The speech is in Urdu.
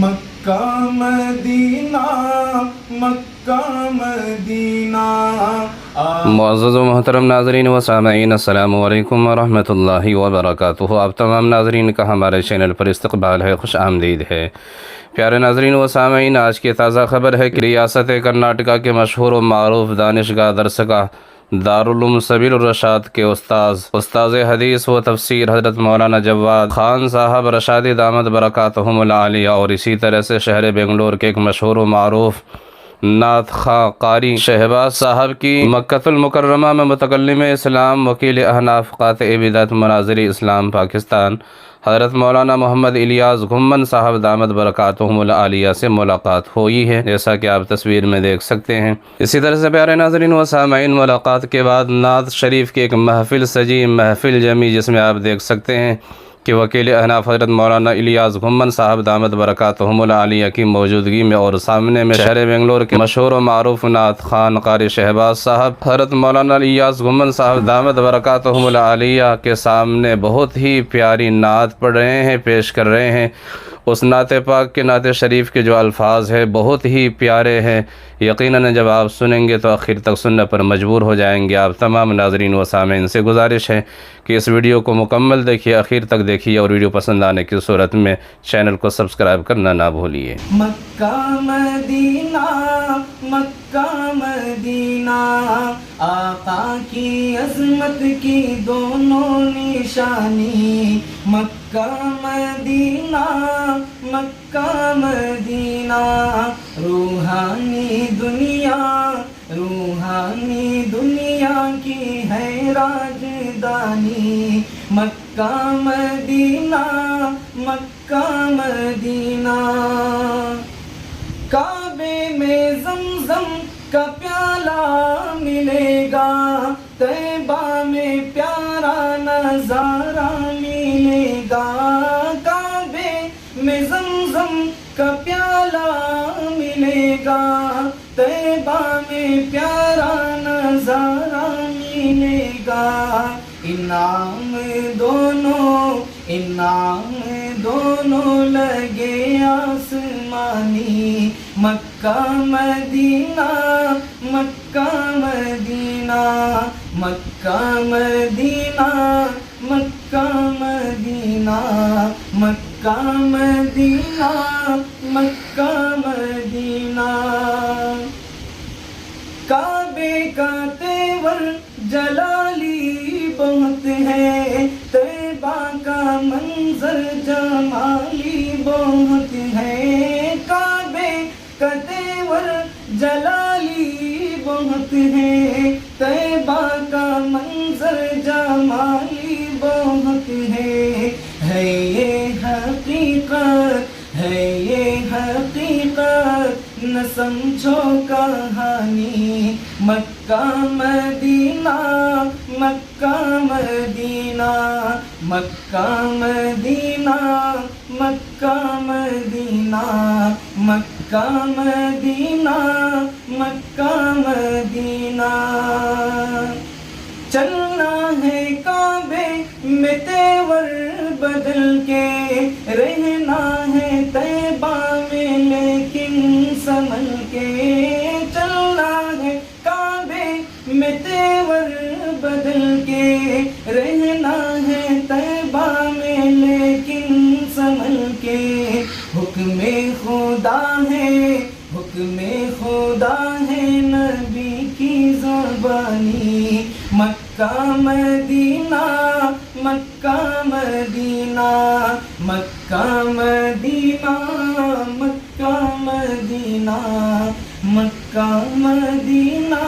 مکہ مدینہ مکہ مدینہ۔ معزز و محترم ناظرین و سامعین، السلام علیکم ورحمۃ اللہ وبرکاتہ۔ آپ تمام ناظرین کا ہمارے چینل پر استقبال ہے، خوش آمدید ہے۔ پیارے ناظرین و سامعین، آج کی تازہ خبر ہے کہ ریاست کرناٹکا کے مشہور و معروف دانشگاہ درسگاہ دارالعلوم سبیل الرشاد کے استاذ حدیث و تفسیر حضرت مولانا جواد خان صاحب رشادی دامت برکاتہم العالیہ، اور اسی طرح سے شہر بنگلور کے ایک مشہور و معروف نعت خواں قاری شہباز صاحب کی مکہ المکرمہ میں متکلم اسلام، وکیل احناف، قاطع بدعت، مناظر اسلام پاکستان حضرت مولانا محمد الیاس گھمن صاحب دامت برکاتہم العالیہ سے ملاقات ہوئی ہے، جیسا کہ آپ تصویر میں دیکھ سکتے ہیں۔ اسی طرح سے پیارے ناظرین و سامعین، ملاقات کے بعد نعت شریف کی ایک محفل سجی، محفل جمی، جس میں آپ دیکھ سکتے ہیں کہ وکیل احناف حضرت مولانا الیاس گھمن صاحب دامت برکاتہم العالیہ کی موجودگی میں اور سامنے میں شہر بنگلور کے مشہور و معروف نعت خوان قاری شہباز صاحب حضرت مولانا الیاس گھمن صاحب دامت برکاتہم العالیہ کے سامنے بہت ہی پیاری نعت پڑھ رہے ہیں، پیش کر رہے ہیں۔ اس نعت پاک کے نعت شریف کے جو الفاظ ہیں بہت ہی پیارے ہیں، یقیناً جب آپ سنیں گے تو آخر تک سننے پر مجبور ہو جائیں گے۔ آپ تمام ناظرین و سامعین سے گزارش ہے کہ اس ویڈیو کو مکمل دیکھیے، آخر تک دیکھیے، اور ویڈیو پسند آنے کی صورت میں چینل کو سبسکرائب کرنا نہ بھولیے۔ مکہ مدینہ مکہ مدینہ، آقا کی عظمت کی دونوں نشانی۔ مکہ مدینہ مکہ مدینہ، روحانی دنیا کی ہے راجدانی۔ مکہ مدینہ مکہ مدینہ، کعبے میں زمزم کا پیالہ ملے گا، طیبہ میں پیارا نظارہ ملے گا۔ کعبے میں زمزم کا پیالہ ملے گا، طیبہ میں پیارا نظارہ ملے گا۔ انعام دونوں لگے آسمانی۔ مکہ مدینہ مکہ مدینہ، مکہ مدینہ مکہ مدینہ، مکہ مدینہ مکہ مدینہ۔ کعبے کا تیور جلالی بہت ہے، طیبہ کا منظر جمالی بہت ہے۔ کعبے کا تیور جلالی بہت ہے، طیبہ کا منظر جمالی بہت ہے۔ یہ حقیقت ہے، یہ حقیقت، نہ سمجھو کہانی۔ مکہ مدینہ مکہ مدینہ، مکہ مدینہ مکہ مدینہ، مکہ مدینہ مکہ مدینہ۔ چلنا ہے کعبے میں تیور بدل کے، رہنا ہے طیبہ میں لیکن سنبھل کے۔ چلنا ہے کعبے میں تیور بدل کے، رہنا ہے طیبہ میں لیکن سنبھل کے۔ حکم خدا ہے، حکم خدا ہے نبی کی زبانی۔ مکہ مدینہ مکہ مدینہ، مکہ مدینہ مکہ مدینہ، مکہ مدینہ